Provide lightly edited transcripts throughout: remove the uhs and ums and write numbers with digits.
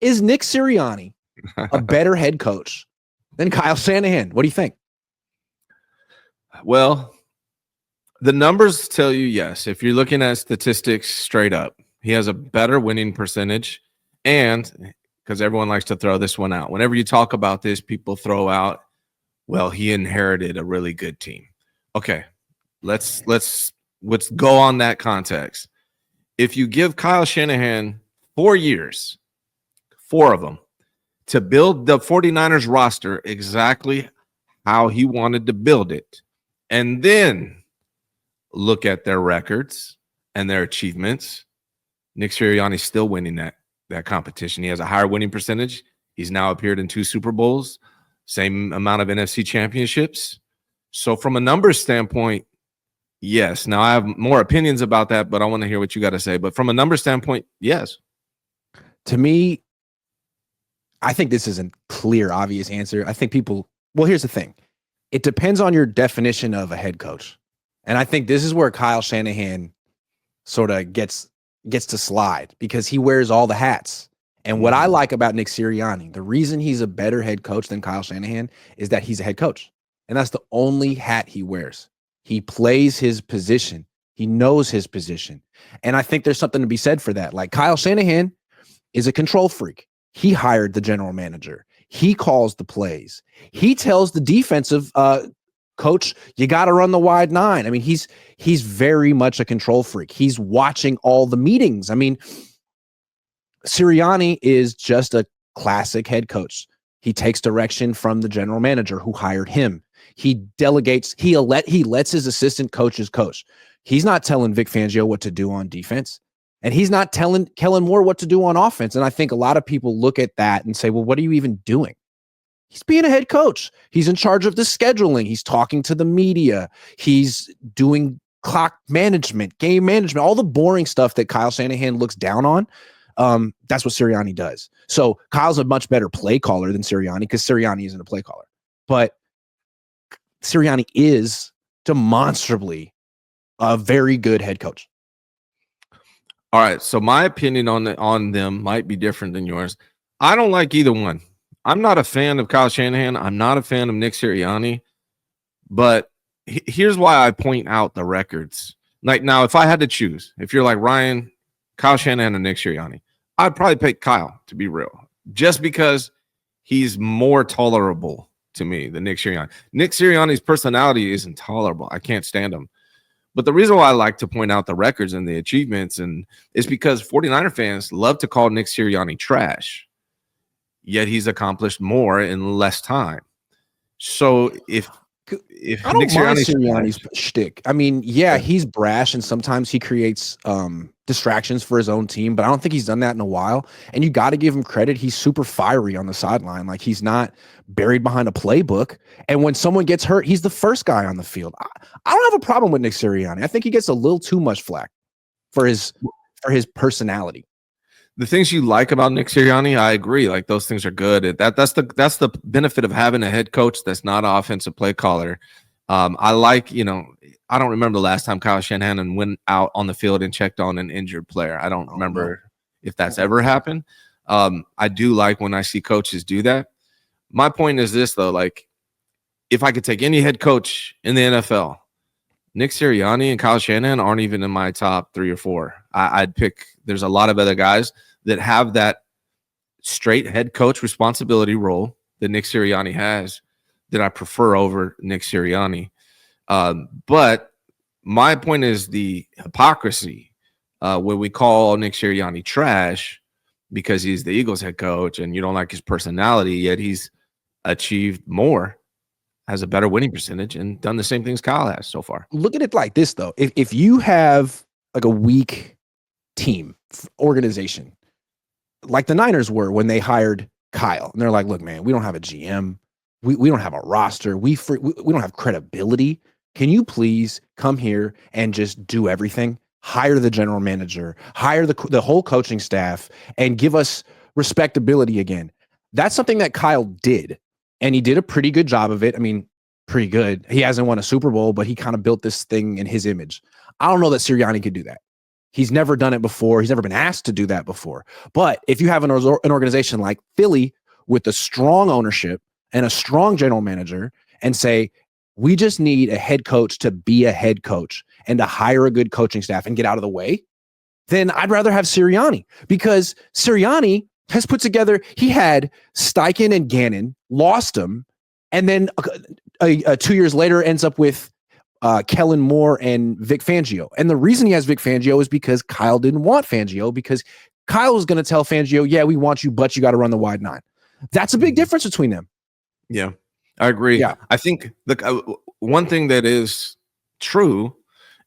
Is Nick Sirianni a better head coach than Kyle Shanahan? What do you think? Well, the numbers tell you yes. If you're looking at statistics straight up, he has a better winning percentage. And because everyone likes to throw this one out, whenever you talk about this, people throw out, well, he inherited a really good team. Okay, let's go on that context. If you give Kyle Shanahan 4 years, 4 of them, to build the 49ers roster exactly how he wanted to build it, and then look at their records and their achievements, Nick Sirianni's still winning that competition. He has a higher winning percentage. He's now appeared in 2 Super Bowls, same amount of NFC championships. So from a numbers standpoint, yes. Now I have more opinions about that, but I want to hear what you got to say. But from a numbers standpoint, yes. To me, I think this is a clear, obvious answer. I think well, here's the thing. It depends on your definition of a head coach. And I think this is where Kyle Shanahan sort of gets to slide because he wears all the hats. And what I like about Nick Sirianni, the reason he's a better head coach than Kyle Shanahan is that he's a head coach. And that's the only hat he wears. He plays his position. He knows his position. And I think there's something to be said for that. Like Kyle Shanahan is a control freak. He hired the general manager. He calls the plays. He tells the defensive coach, you got to run the wide 9. I mean, he's very much a control freak. He's watching all the meetings. I mean, Sirianni is just a classic head coach. He takes direction from the general manager who hired him. He delegates. He lets his assistant coaches coach. He's not telling Vic Fangio what to do on defense, and he's not telling Kellen Moore what to do on offense. And I think a lot of people look at that and say, well, what are you even doing? He's being a head coach. He's in charge of the scheduling. He's talking to the media. He's doing clock management, game management, all the boring stuff that Kyle Shanahan looks down on. That's what Sirianni does. So Kyle's a much better play caller than Sirianni because Sirianni isn't a play caller. But Sirianni is demonstrably a very good head coach. All right. So my opinion on them might be different than yours. I don't like either one. I'm not a fan of Kyle Shanahan. I'm not a fan of Nick Sirianni. But here's why I point out the records. Like now, if I had to choose, if you're like Ryan, Kyle Shanahan, and Nick Sirianni, I'd probably pick Kyle, to be real, just because he's more tolerable to me than Nick Sirianni. Nick Sirianni's personality is intolerable. I can't stand him. But the reason why I like to point out the records and the achievements is because 49er fans love to call Nick Sirianni trash, yet he's accomplished more in less time. So if I don't Nick mind Sirianni's shtick. I mean, yeah, he's brash and sometimes he creates distractions for his own team, but I don't think he's done that in a while. And you got to give him credit. He's super fiery on the sideline. Like he's not buried behind a playbook. And when someone gets hurt, he's the first guy on the field. I don't have a problem with Nick Sirianni. I think he gets a little too much flack for his personality. The things you like about Nick Sirianni, I agree. Like those things are good. That's the benefit of having a head coach that's not an offensive play caller. I like, I don't remember the last time Kyle Shanahan went out on the field and checked on an injured player. I don't remember if that's ever happened. I do like when I see coaches do that. My point is this, though, like if I could take any head coach in the NFL, Nick Sirianni and Kyle Shanahan aren't even in my top 3 or 4. I'd pick, there's a lot of other guys that have that straight head coach responsibility role that Nick Sirianni has that I prefer over Nick Sirianni. But my point is the hypocrisy when we call Nick Sirianni trash because he's the Eagles head coach and you don't like his personality, yet he's achieved more, has a better winning percentage, and done the same things Kyle has so far. Look at it like this, though. If you have like a weak team organization, like the Niners were when they hired Kyle, and they're like, look, man, we don't have a GM. We don't have a roster. We don't have credibility. Can you please come here and just do everything? Hire the general manager, hire the whole coaching staff, and give us respectability again. That's something that Kyle did, and he did a pretty good job of it. I mean, pretty good. He hasn't won a Super Bowl, but he kind of built this thing in his image. I don't know that Sirianni could do that. He's never done it before. He's never been asked to do that before. But if you have an organization like Philly with a strong ownership and a strong general manager and say, we just need a head coach to be a head coach and to hire a good coaching staff and get out of the way, then I'd rather have Sirianni, because Sirianni has put together, he had Steichen and Gannon, lost them, and then 2 years later ends up with Kellen Moore and Vic Fangio. And the reason he has Vic Fangio is because Kyle didn't want Fangio, because Kyle was going to tell Fangio, yeah, we want you, but you got to run the wide nine. That's a big difference between them. Yeah, I agree. Yeah. I think one thing that is true,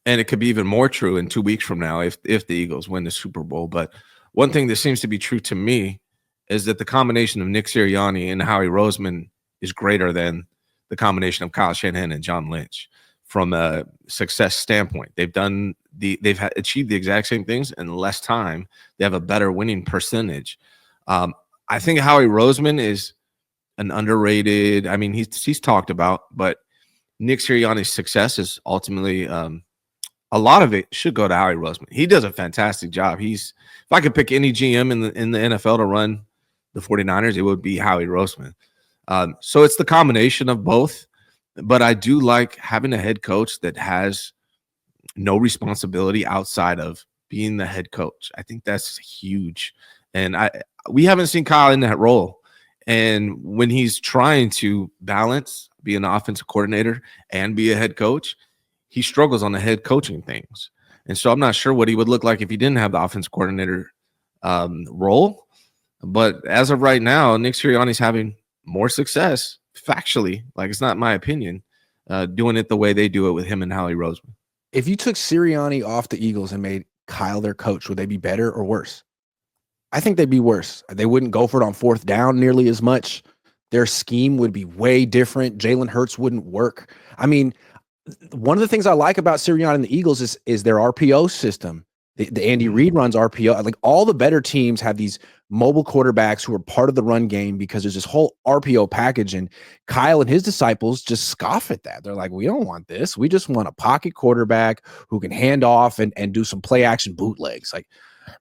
and it could be even more true in 2 weeks from now if the Eagles win the Super Bowl, but one thing that seems to be true to me is that the combination of Nick Sirianni and Howie Roseman is greater than the combination of Kyle Shanahan and John Lynch from a success standpoint. They've achieved the exact same things in less time. They have a better winning percentage. I think Howie Roseman is an underrated. I mean, he's talked about, but Nick Sirianni's success is ultimately a lot of it should go to Howie Roseman. He does a fantastic job. If I could pick any GM in the NFL to run the 49ers, it would be Howie Roseman. So it's the combination of both, but I do like having a head coach that has no responsibility outside of being the head coach. I think that's huge. And we haven't seen Kyle in that role. And when he's trying to balance be an offensive coordinator and be a head coach, he struggles on the head coaching things. And so I'm not sure what he would look like if he didn't have the offensive coordinator role. But as of right now, Nick Sirianni's having more success factually. Like, it's not my opinion, doing it the way they do it with him and Howie Roseman. If you took Sirianni off the Eagles and made Kyle their coach, would they be better or worse? I think they'd be worse. They wouldn't go for it on fourth down nearly as much. Their scheme would be way different. Jalen Hurts wouldn't work. I mean, one of the things I like about Sirianni and the Eagles is their RPO system. The Andy Reid runs RPO. Like, all the better teams have these mobile quarterbacks who are part of the run game because there's this whole RPO package, and Kyle and his disciples just scoff at that. They're like, we don't want this. We just want a pocket quarterback who can hand off and do some play action bootlegs. Like,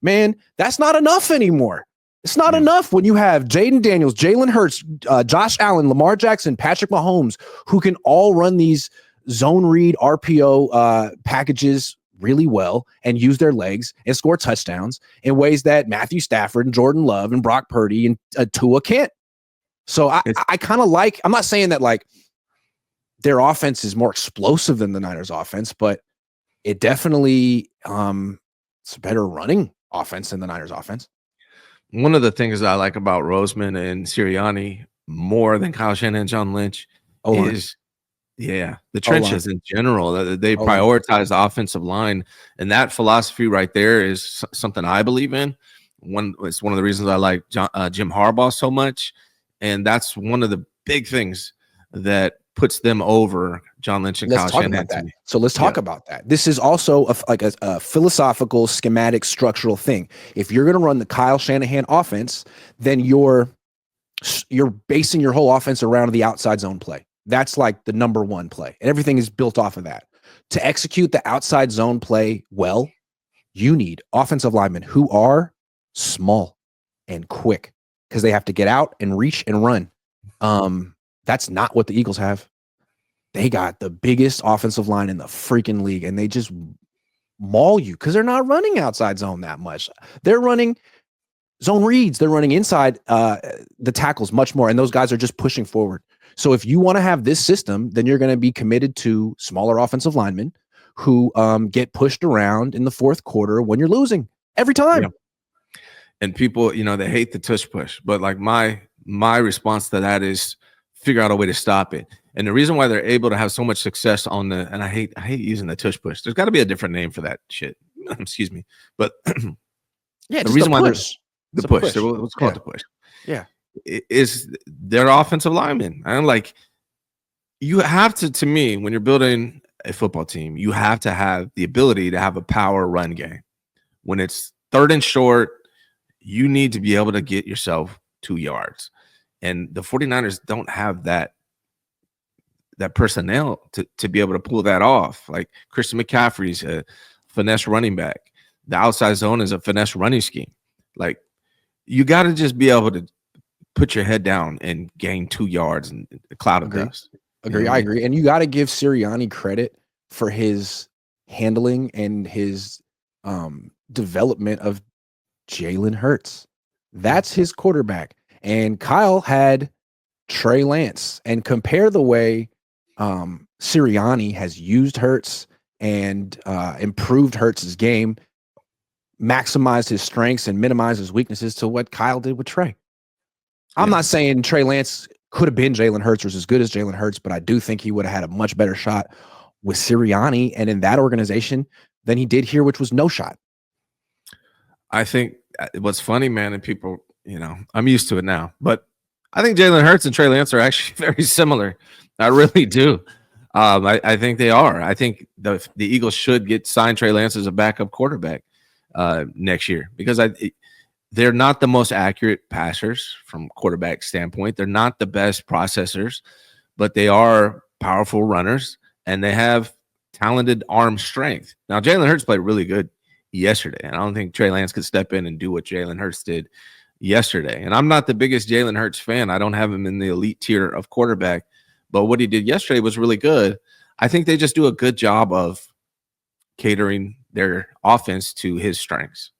man, that's not enough anymore. It's not enough when you have Jaden Daniels, Jalen Hurts, Josh Allen, Lamar Jackson, Patrick Mahomes, who can all run these zone read RPO packages really well and use their legs and score touchdowns in ways that Matthew Stafford and Jordan Love and Brock Purdy and Tua can't. So I kind of like, I'm not saying that like their offense is more explosive than the Niners offense, but it definitely it's a better running offense than the Niners offense. One of the things that I like about Roseman and Sirianni more than Kyle Shanahan and John Lynch is the trenches in general. They prioritize the offensive line, and that philosophy right there is something I believe in. It's one of the reasons I like Jim Harbaugh so much, and that's one of the big things that puts them over John Lynch and Kyle Shanahan. So let's talk about that. This is also a philosophical, schematic, structural thing. If you're going to run the Kyle Shanahan offense, then you're basing your whole offense around the outside zone play. That's like the number one play, and everything is built off of that. To execute the outside zone play well, you need offensive linemen who are small and quick, because they have to get out and reach and run. That's not what the Eagles have. They got the biggest offensive line in the freaking league, and they just maul you because they're not running outside zone that much. They're running zone reads. They're running inside the tackles much more, and those guys are just pushing forward. So if you want to have this system, then you're going to be committed to smaller offensive linemen who get pushed around in the fourth quarter when you're losing every time. Yeah. And people, they hate the tush push, but like my response to that is figure out a way to stop it. And the reason why they're able to have so much success and I hate using the tush push. There's got to be a different name for that shit. Excuse me. But the reason why there's the push. Let's call it the push. Yeah. Is their offensive linemen. And like, you have to me, when you're building a football team, you have to have the ability to have a power run game. When it's third and short, you need to be able to get yourself 2 yards. And the 49ers don't have that personnel to be able to pull that off. Like, Christian McCaffrey's a finesse running back. the outside zone is a finesse running scheme. Like, you got to just be able to put your head down and gain 2 yards in a cloud of dust. Agree. I agree. And you got to give Sirianni credit for his handling and his development of Jalen Hurts. That's his quarterback. And Kyle had Trey Lance. And compare the way Sirianni has used Hurts and improved Hurts' game, maximized his strengths and minimized his weaknesses to what Kyle did with Trey. I'm not saying Trey Lance could have been Jalen Hurts or as good as Jalen Hurts, but I do think he would have had a much better shot with Sirianni and in that organization than he did here, which was no shot. I think what's funny, man, and people, I'm used to it now, but I think Jalen Hurts and Trey Lance are actually very similar. I really do. I think they are. I think the Eagles should sign Trey Lance as a backup quarterback next year because they're not the most accurate passers from quarterback standpoint. They're not the best processors, but they are powerful runners and they have talented arm strength. Now, Jalen Hurts played really good yesterday, and I don't think Trey Lance could step in and do what Jalen Hurts did yesterday. And I'm not the biggest Jalen Hurts fan. I don't have him in the elite tier of quarterback, but what he did yesterday was really good. I think they just do a good job of catering their offense to his strengths.